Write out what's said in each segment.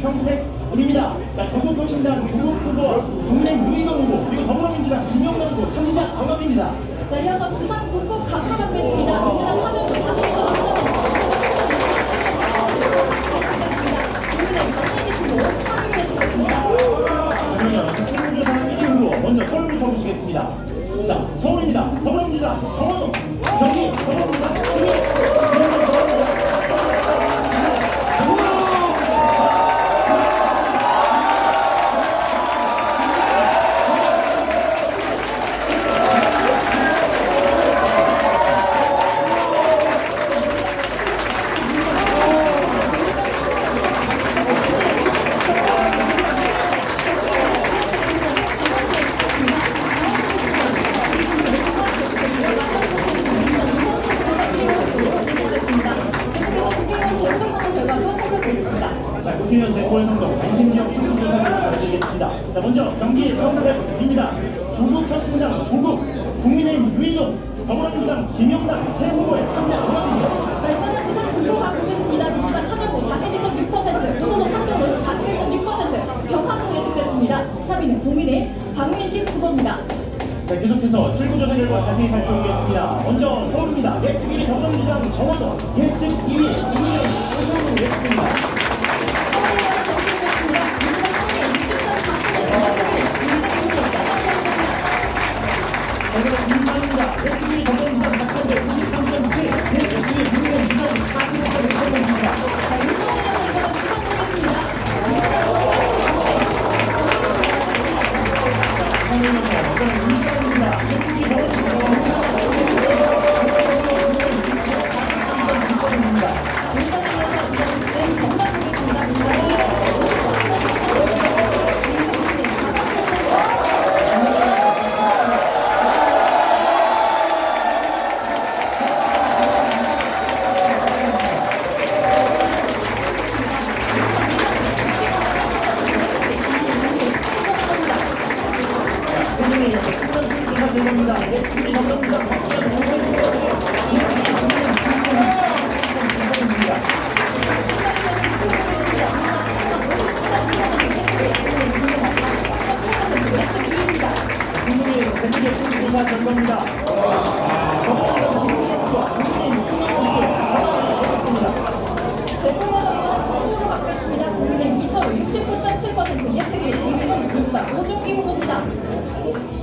평택입니다. 자, 조국혁신당 조국 후보, 국민의힘 유희동 후보, 그리고 더불어민주당 김영남 후보 3자 경합입니다. 자, 이어서 부산 북구 갑으로 가겠습니다. 민주당 화정 41점 그러면 출구조사 1위 후보 먼저 서울부터 보시겠습니다. 자, 서울입니다. 더불어민주당 정원호, 경기 더불어민주당 국회의원 재보궐선거 관심지역 출구조사 결과 드리겠습니다. 자, 먼저 경기 평택입니다. 조국혁신당 조국, 국민의힘 유희동, 더불어민주당 김영남 세 후보의 3자 경합입니다. 자, 이번엔 부산 북구 가보겠습니다. 민주당 화정구 42.6%, 무소속 한경원 41.6%, 경합으로 예측됐습니다. 3위는 국민의 박민식 후보입니다. 자, 계속해서 출구조사 결과 자세히 살펴보겠습니다. 먼저 서울입니다. 예측 1위 더불어민주당 정원호, 예측 2위 국민의힘 오세훈 예측입니다. 인상입니다. 예측 1위 더불어민주당 박찬대 93.7, 예측 2위 국민의힘 유정 45.1%입니다.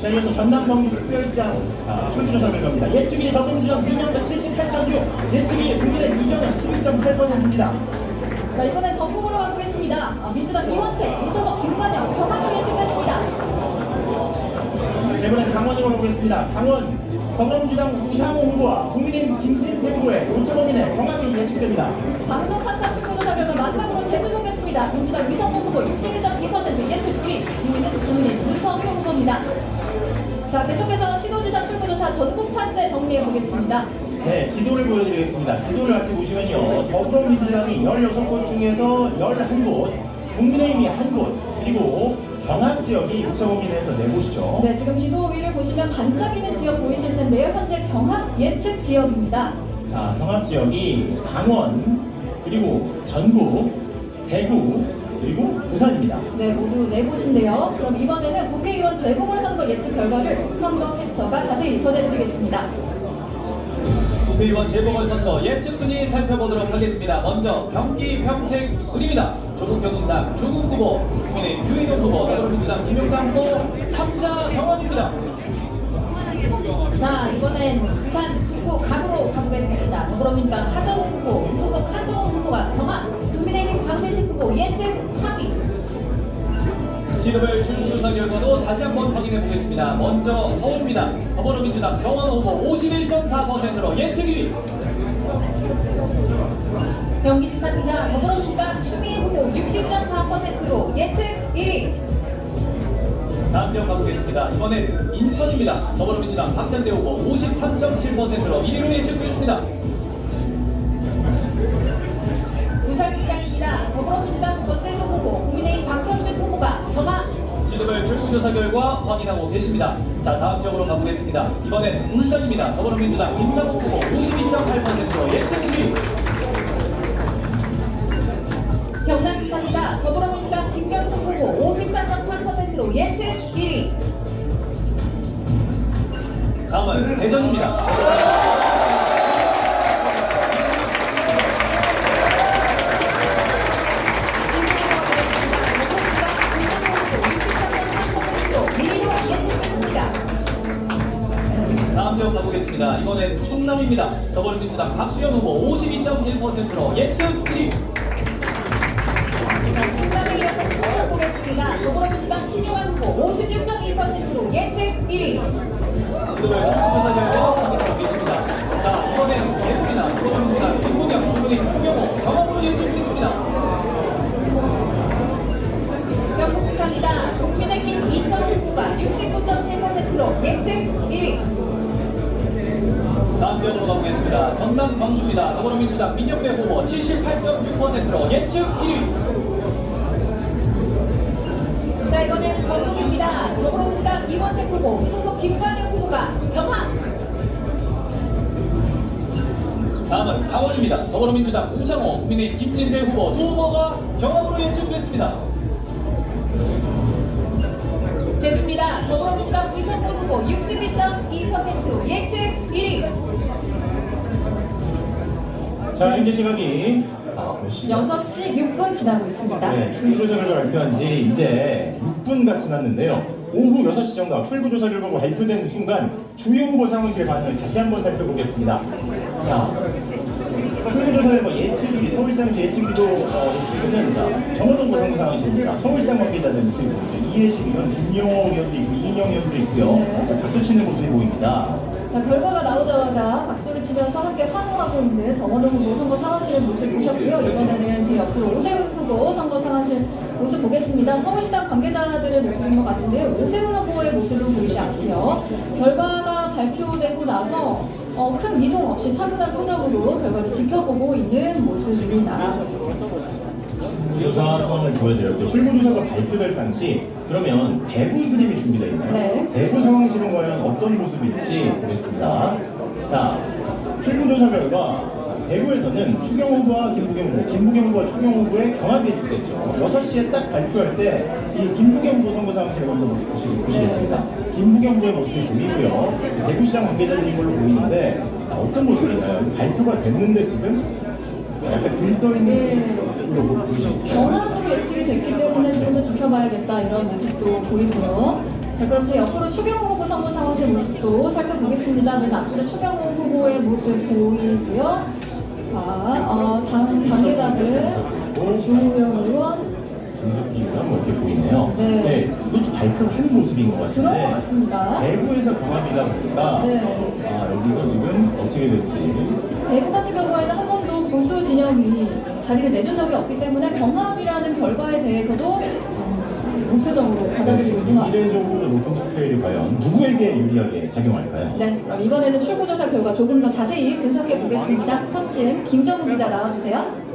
자, 이어서 전남 경기 특별시장 출구조사 결과입니다. 예측 1위 더불어민주당 윤영대 78.6, 예측 2위 국민의힘 이정현 11.8%입니다. 자, 이번엔 전북으로 가보겠습니다. 민주당 이원택, 무소속 김관영, 경합으로 예측됐습니다. 이번엔 강원으로 가보겠습니다. 강원 더불어민주당 우상호 후보와 국민의힘 김진태 후보의 오차범위내 경합이 예측됩니다. 방송 3차 투표조사 결과 마지막으로 제주 보겠습니다. 민주당 위성호 후보 61.2%, 예측 1위, 2위는 국민의힘 이성효 후보입니다. 자, 계속해서 시도지사 출구조사 전국 판세 정리해 보겠습니다. 네, 지도를 보여드리겠습니다. 지도를 같이 보시면요, 더불어민주당이 16곳 중에서 11곳, 국민의힘이 1곳, 그리고 경합지역이 오차범위 내에서 4곳이죠. 네, 지금 지도 위를 보시면 반짝이는 지역 보이실 텐데요. 현재 경합 예측 지역입니다. 자, 경합지역이 강원, 그리고 전북, 대구, 그리고 부산입니다. 네, 모두 4곳인데요. 그럼 이번에는 국회의원 재보궐선거 예측 결과를 선거 캐스터가 자세히 전해드리겠습니다. 국회의원 재보궐선거 예측 순위 살펴보도록 하겠습니다. 먼저 경기 평택 순입니다. 조국혁신당 조국 후보, 국민의힘 유희동 후보, 더불어민주당 김영남 후보 3자 경합입니다. 자, 이번엔 부산 북구 갑으로 가보겠습니다. 더불어민주당 하정우 후보, 무소속 한동훈 후보가 경합, 국민의힘 박민식 후보 예측 3위. 시도별 출구조사 결과도 다시 한번 확인해 보겠습니다. 먼저 서울입니다. 더불어민주당 정원호 후보 51.4%로 예측 1위. 경기지사입니다. 더불어민주당 추미애 후보 60.4%로 예측 1위. 다음 지역 가보겠습니다. 이번엔 인천입니다. 더불어민주당 박찬대 후보 53.7%로 1위로 예측되고 있습니다. 부산시장입니다. 더불어민주당 전재수 후보, 국민의힘 박형준 후보가 경합. 시도별 출구조사 결과 확인하고 계십니다. 자, 다음 지역으로 가보겠습니다. 이번엔 울산입니다. 더불어민주당 김상욱 후보 52.8%로 예측 1위. 경남지사입니다. 더불어민주당 김현숙 후보 53.3%로 예측 1위. 다음은 대전입니다. 다음 지역 가보겠습니다. 이번엔 충남입니다. 더불어민주당 박수현 후보 52.1%로 예측 1위. 충남에 이어서 충남 보겠습니다. 더불어민주당 신용환 후보 56.2%로 예측 1위. 시도별 출구조사 결과 확인하고 계십니다. 자, 이번엔 대구입니다. 더불어민주당 김부겸, 국민의힘 추경호 경험으로 예측했습니다. 경북지사입니다. 국민의힘 이철호 후보가 69.7%로 예측 1위. 다음 지역으로 가보겠습니다. 전남 광주입니다. 더불어민주당 민영배 후보 78.6%로 예측 1위. 자, 이번엔 전북입니다. 더불어민주당 이원택 후보, 소속 김광현 후보가 경합. 다음은 강원입니다. 더불어민주당 우상호, 국민의힘 김진배 후보 두 후보가 경합으로 예측됐습니다. 제주입니다. 더불어민주당 위성호 후보 62.2%로 예측 1위. 자, 현재 시각이 몇 시죠? 6시 6분 지나고 있습니다. 네, 출구조사 결과 발표한 지 이제 6분가 지났는데요. 오후 6시 정도 출구조사 결과가 발표된 순간 주요 후보 상황실 반응을 다시 한번 살펴보겠습니다. 자, 출구조사 결과 예측이 서울시장시 예측비도 예측은 정호동 고상 상황실입니다. 서울시장 관계자들 모습이 보이죠. 이해식 의원, 김용호 의원도 있고 이인영 의원도 있고요. 네. 박수 치는 모습이 보입니다. 자, 결과가 나오자마자 박수를 치면서 함께 환호하고 있는 정원호 후보 선거 상황실 모습 보셨고요. 이번에는 제 옆으로 오세훈 후보 선거 상황실 모습 보겠습니다. 서울시장 관계자들의 모습인 것 같은데 오세훈 후보의 모습은 보이지 않고요. 결과가 발표되고 나서 큰 미동 없이 차분한 표정으로 결과를 지켜보고 있는 모습입니다. 조사 상황을 보여드렸죠. 출구조사가 발표될 당시 그러면 대구 그림이 준비되어 있나요? 네. 대구 상황실은 과연 어떤 모습일지 보겠습니다. 자, 출구조사 결과 대구에서는 추경 후보와 김부겸 후보, 김부겸 후보와 추경 후보의 경합이 예측됐죠. 6시에 딱 발표할 때 이 김부겸 후보 선거 상황실을 먼저 보시겠습니다. 김부겸 후보의 모습이 보이고요. 대구시장 관계자들인 걸로 보이는데 어떤 모습인가요? 발표가 됐는데 지금 약간 들떠있는 모습으로 볼 수 있을까요? 경합으로 예측이 됐기 때문에 조금 더 지켜봐야겠다 이런 모습도 보이고요. 자, 그럼 제 옆으로 추경호 후보 선거 상황실 모습도 살펴보겠습니다. 맨 앞으로 추경호 후보의 모습 보이고요. 자, 다음 관계자들 주호영 의원, 김석기 의원 이렇게 보이네요. 네. 이것도 발표를 하는 모습인 것 같은데 그런 것 같습니다. 대구에서 경합이다 보니까 네. 여기서 지금 어떻게 될지 대구 같은 경우에는 한 번도 보수 진영이 자리를 내준 적이 없기 때문에 경합이라는 결과에 대해서도 무표정으로 받아들이고 있는 것 같습니다. 이례적으로 높은 투표율이 과연 누구에게 유리하게 작용할까요? 네, 그럼 이번에는 출구조사 결과 조금 더 자세히 분석해 보겠습니다. 터치엠 김정우 기자 나와주세요.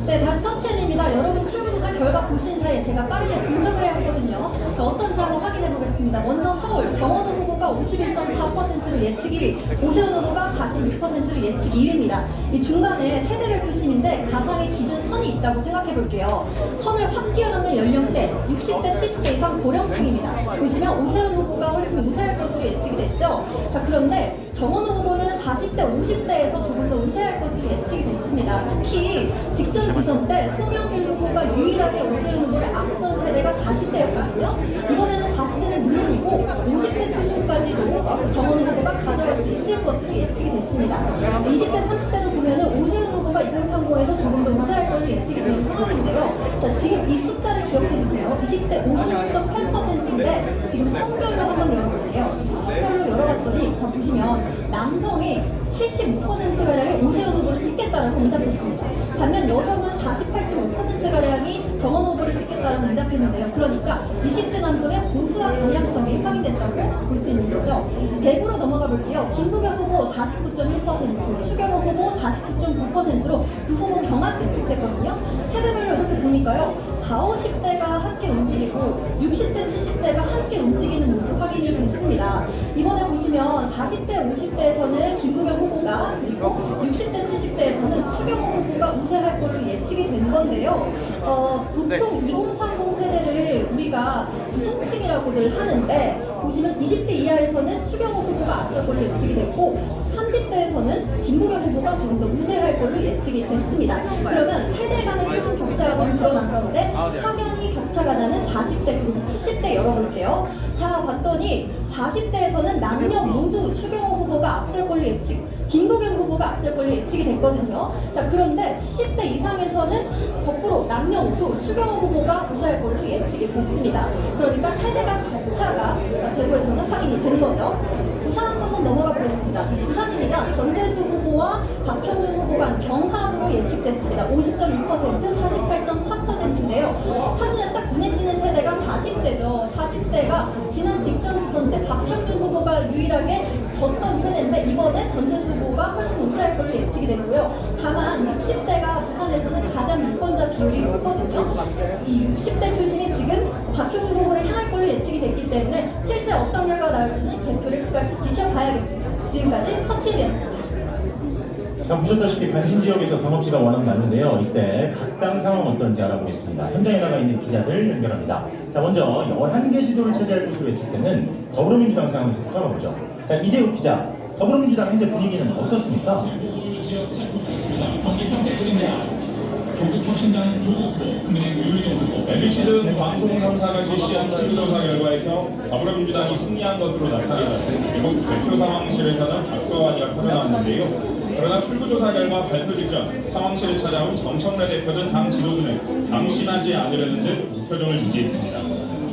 네, 다시 터치엠입니다. 여러분 출구조사 결과 보신 사이에 제가 빠르게 분석을 해야 하거든요. 자, 어떤지 한번 확인해 보겠습니다. 먼저 서울 정원호 후보가 51.4%로 예측 1위, 오세훈 후보가 46%로 예측 2위입니다. 이 중간에 세대별 표심인데 가상의 기준 선이 있다고 생각해 볼게요. 선을 확 뛰어넘는 연령대 60대, 70대 이상 고령층입니다. 보시면 오세훈 후보가 훨씬 우세할 것으로 예측이 됐죠. 자, 그런데 정원호 후보는 40대, 50대에서 조금 더 우세할 것으로 예측이 됐습니다. 특히 직전 지선 때 송영길 후보가 유일하게 오세훈 후보를 앞선 세대가 40대였거든요. 이번에는 40대는 물론이고 50대 표심까지도 정원호 후보가 가져갈 수 있을 것으로 예측이 됐습니다. 20대, 30대도 보면은 오세훈 후보가 2등 상고에서 조금 더 우세할 것으로 예측이 된 상황인데요. 자, 지금 이 숫자를 기억해 주세요. 20대 56.8%인데 지금 성별로 한번 열어볼게요. 성별로 열어봤더니 자 보시면 남성이 75%가량이 오세훈 후보를 찍겠다라고 응답했습니다. 반면 여성은 48.5%가량이 정원 후보를 찍겠다라고 응답했는데요. 그러니까 20대 남성의 보수화 경향성이 확인됐다고 볼 수 있는 거죠. 대구로 넘어가 볼게요. 김부겸 후보 49.1%, 추경호 후보 49.9%로 두 후보 경합 예측됐거든요. 세대별로 이렇게 보니까요. 4, 50대가 함께 움직이고 60대, 70대가 함께 움직이는 모습 확인이 됐습니다. 이번에 보시면 40대, 50대에서는 김부겸 후보가 그리고 60대, 70대에서는 추경호 후보가 우세할 걸로 예측이 된 건데요. 보통 2030 세대를 우리가 부동층이라고들 하는데 보시면 20대 이하에서는 추경호 후보가 앞설 걸로 예측이 됐고 30대에서는 김부겸 후보가 조금 더 우세할 걸로 예측이 됐습니다. 그러면 세대 간의 표심 격차가 너무 드러난 가운데 확연히 격차가 나는 40대 그리고 70대 열어볼게요. 자 봤더니 40대에서는 남녀 모두 추경호 후보가 앞설 걸로 예측, 김부겸 후보가 앞설 걸로 예측이 됐거든요. 자 그런데 70대 이상에서는 거꾸로 남녀 모두 추경호 후보가 우세할 걸로 예측이 됐습니다. 그러니까 세대 간 격차가 대구에서는 확인이 된 거죠. 부산 한번 넘어가 보겠습니다. 부산이면 전재수 후보와 박형준 후보가 경합으로 예측됐습니다. 50.2%, 48.4%인데요. 한눈에 딱 눈에 띄는 세대가 40대죠. 40대가 지난 직전 지선 때 박형준 후보가 유일하게 졌던 세대인데 이번에 전재수 후보가 훨씬 우세할 걸로 예측이 됐고요. 다만 60대가 부산에서는 가장 유권자 비율이 높거든요. 이 60대 표심이 지금 박형준 후보를 향할 걸로 예측이 됐기 때문에 실제 어떤 결과가 나올지는 개표를 끝까지 지켜봐야겠습니다. 지금까지 터치리였습니다. 자, 보셨다시피 관심 지역에서 경험치가 워낙 많은데요. 이때 각 당 상황 어떤지 알아보겠습니다. 현장에 나가 있는 기자들 연결합니다. 자, 먼저 11개 시도를 차지할 것으로 예측되는 더불어민주당 상황부터 알아보죠. 자, 이재욱 기자, 더불어민주당 현재 분위기는 어떻습니까? 조국혁신당 조국 후보, 국민의힘 유희동 후보, MBC 등 방송 3사가 실시한 출구조사 결과에서 더불어민주당이 승리한 것으로 나타나자 미국 대표 상황실에서는 박수환이가 터져나왔는데요. 그러나 출구조사 결과 발표 직전 상황실을 찾아온 정청래 대표 등 당 지도부는 방심하지 않으려는 듯 표정을 유지했습니다.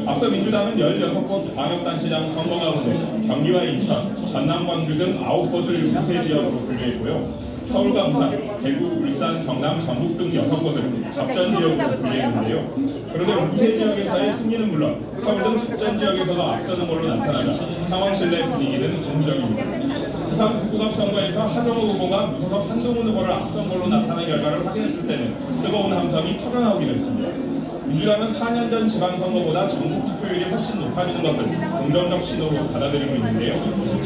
앞서 민주당은 16곳 광역단체장 선거 가운데 경기와 인천, 전남, 광주 등 9곳을 우세 지역으로 분류했고요. 서울과 부산, 대구, 울산, 경남, 전북 등 6곳을 접전 지역으로 분류했는데요. 그런데 우세 지역에서의 승리는 물론 서울 등 접전 지역에서도 앞서는 걸로 나타나자 상황실 내 분위기는 음정입니다. 부산 국구갑 선거에서 하정우 후보가 무소속 한동훈 후보를 앞선 걸로 나타난 결과를 확인했을 때는 뜨거운 함성이 터져나오기도 했습니다. 민주당은 4년 전 지방선거보다 전국 투표율이 훨씬 높아지는 것을 긍정적 신호로 받아들이고 있는데요.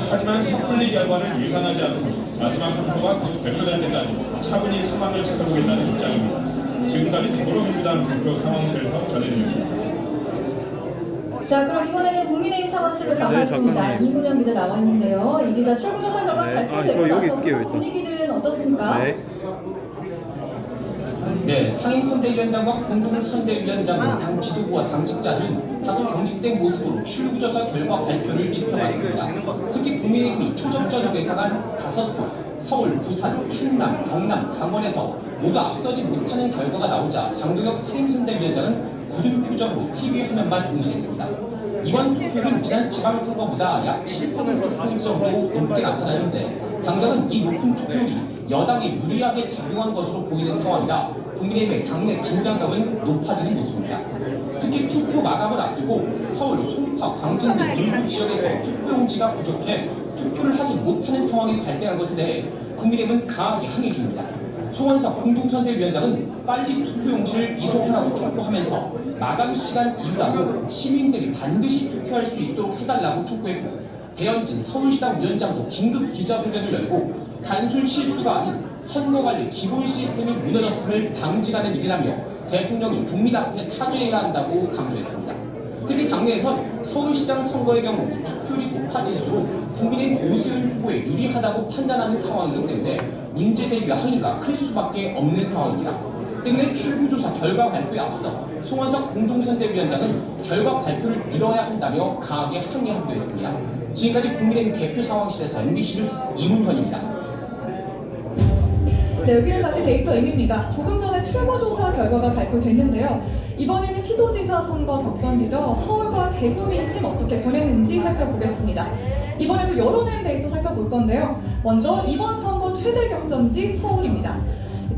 하지만 섣불리 결과를 예상하지 않고 마지막 투표가 발표될 때까지 차분히 상황을 지켜보겠다는 입장입니다. 지금까지 더불어민주당 대표 상황실에서 전해드렸습니다. 자, 그럼 이번에는 국민의힘 상황실로 나가겠습니다. 이문영 기자 나와 있는데요. 이 기자 출구조사 결과 발표되고 나서 분위기는 어떻습니까? 네, 상임선대위원장과 공동선대위원장 등 당 지도부와 당직자들은 다소 경직된 모습으로 출구조사 결과 발표를 지켜봤습니다. 특히 국민의힘이 초점전 예상한 5곳, 서울, 부산, 충남, 경남, 강원에서 모두 앞서지 못하는 결과가 나오자 장동혁 상임선대위원장은 굳은 표정으로 TV 화면만 응시했습니다. 이번 투표율은 지난 지방선거보다 약 10% 정도 높게 나타나는데 당장은 이 높은 투표율이 여당에 유리하게 작용한 것으로 보이는 상황이라 국민의힘의 당내 긴장감은 높아지는 모습입니다. 특히 투표 마감을 앞두고 서울, 송파, 광진 등 일부 지역에서 투표용지가 부족해 투표를 하지 못하는 상황이 발생한 것에 대해 국민의힘은 강하게 항의 중입니다. 송원석 공동선대위원장은 빨리 투표용지를 이송하라고 촉구하면서 마감 시간 이후라도 시민들이 반드시 투표할 수 있도록 해달라고 촉구했고 배현진 서울시당 위원장도 긴급 기자회견을 열고 단순 실수가 아닌 선거관리 기본 시스템이 무너졌음을 방지하는 일이라며 대통령이 국민 앞에 사죄해야 한다고 강조했습니다. 특히 당내에선 서울시장 선거의 경우 투표율이 높아질수록 국민의힘 오세훈 후보에 유리하다고 판단하는 상황이기 때문에 문제제기와 항의가 클 수밖에 없는 상황입니다. 때문에 출구조사 결과 발표에 앞서 송원석 공동선대위원장은 결과 발표를 미뤄야 한다며 강하게 항의하기도 했습니다. 지금까지 국민의힘 개표 상황실에서 MBC 뉴스 이문현입니다. 네, 여기는 다시 데이터 M입니다. 조금 전에 출구조사 결과가 발표됐는데요. 이번에는 시도지사 선거 격전지죠. 서울과 대구 민심 어떻게 변했는지 살펴보겠습니다. 이번에도 여론M 데이터 살펴볼 건데요. 먼저 이번 선거 최대 격전지 서울입니다.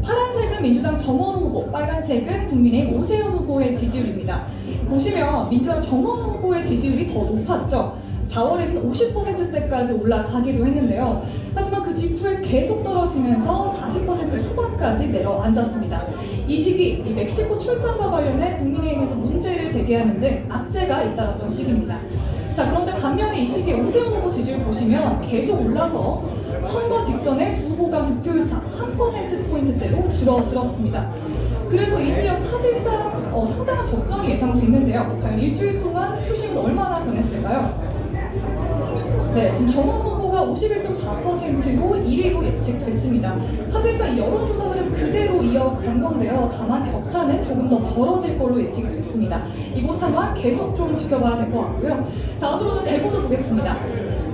파란색은 민주당 정원호 후보, 빨간색은 국민의힘 오세훈 후보의 지지율입니다. 보시면 민주당 정원호 후보의 지지율이 더 높았죠. 4월에는 50%대까지 올라가기도 했는데요. 하지만 그 그 직후에 계속 떨어지면서 40% 초반까지 내려앉았습니다. 이 시기 이 멕시코 출장과 관련해 국민의힘에서 문제를 제기하는 등 악재가 잇따랐던 시기입니다. 자, 그런데 반면에 이 시기에 오세훈 후보 지지율 보시면 계속 올라서 선거 직전에 두 후보 간 득표율 차 3%포인트대로 줄어들었습니다. 그래서 이 지역 사실상 상당한 접전이 예상됐는데요. 과연 일주일 동안 표심은 얼마나 변했을까요? 네, 지금 정원 후보가 51.4%로 1위로 예측됐습니다. 사실상 이 여론조사 흐름 그대로 이어간 건데요. 다만 격차는 조금 더 벌어질 걸로 예측됐습니다. 이곳 상황 계속 좀 지켜봐야 될 것 같고요. 다음으로는 대구도 보겠습니다.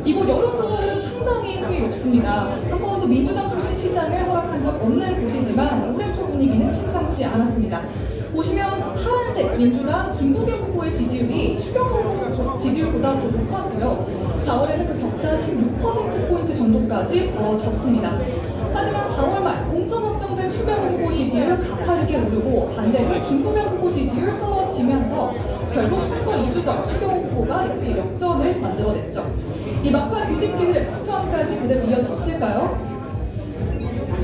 이곳 여론조사 흐름 상당히 흥미롭습니다. 한 번도 민주당 출신 시장을 허락한 적 없는 곳이지만 올해 초 분위기는 심상치 않았습니다. 보시면 파란색 민주당 김부겸 후보의 지지율이 추경 후보 지지율보다 더 높았고요. 4월에는 그 격차 16%포인트 정도까지 벌어졌습니다. 하지만 4월 말 공천 확정된 추경 후보 지지율 가파르게 오르고 반대로 김부겸 후보 지지율 떨어지면서 결국 선거 2주 전 추경 후보가 이렇게 역전을 만들어냈죠. 이 막판 뒤집기 흐름 투표함까지 그대로 이어졌을까요?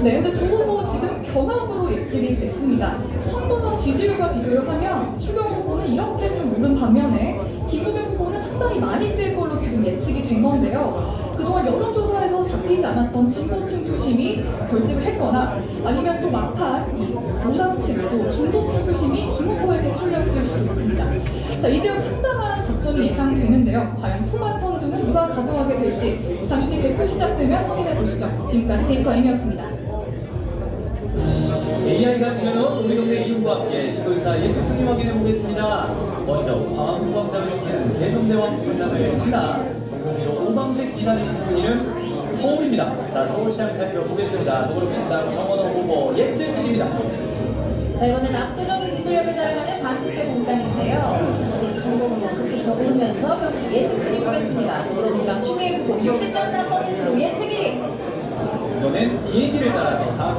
네, 근데 두 후보 지금 경합으로 예측이 됐습니다. 선거 전 지지율과 비교를 하면 추경 후보는 이렇게 좀 오른 반면에 김부겸 후보는 상당히 많이 뛸 걸로 지금 예측이 된 건데요. 그동안 여론조사에서 잡히지 않았던 진보층 표심이 결집을 했거나 아니면 또 막판 이 무당층 또 중도층 표심이 김 후보에게 쏠렸을 수도 있습니다. 자, 이 지역 상당한 접전이 예상되는데요. 과연 초반 선두는 누가 가져가게 될지 잠시 뒤 개표 시작되면 확인해 보시죠. 지금까지 데이터임이었습니다. AI가 지켜놓은 우리 동네 이웃과 함께 시도의사 예측 승리 확인해 보겠습니다. 먼저 광광장을 지키는 세종대왕 불상을 지나 공공기로 오방색 기단이 숨은 이름 서울입니다. 자, 서울시장 살펴보겠습니다. 더불어민주당 정원호 후보 예측 드립니다. 자, 이번엔 압도적인 기술력을 자랑하는 반도체 공장인데요. 이제 중국은 계속 접으면서 경기 예측 순위 보겠습니다. 더불어민주당 추미애 후보 60.4%로 예측 1위. 이번엔 비행기를 따라서 다음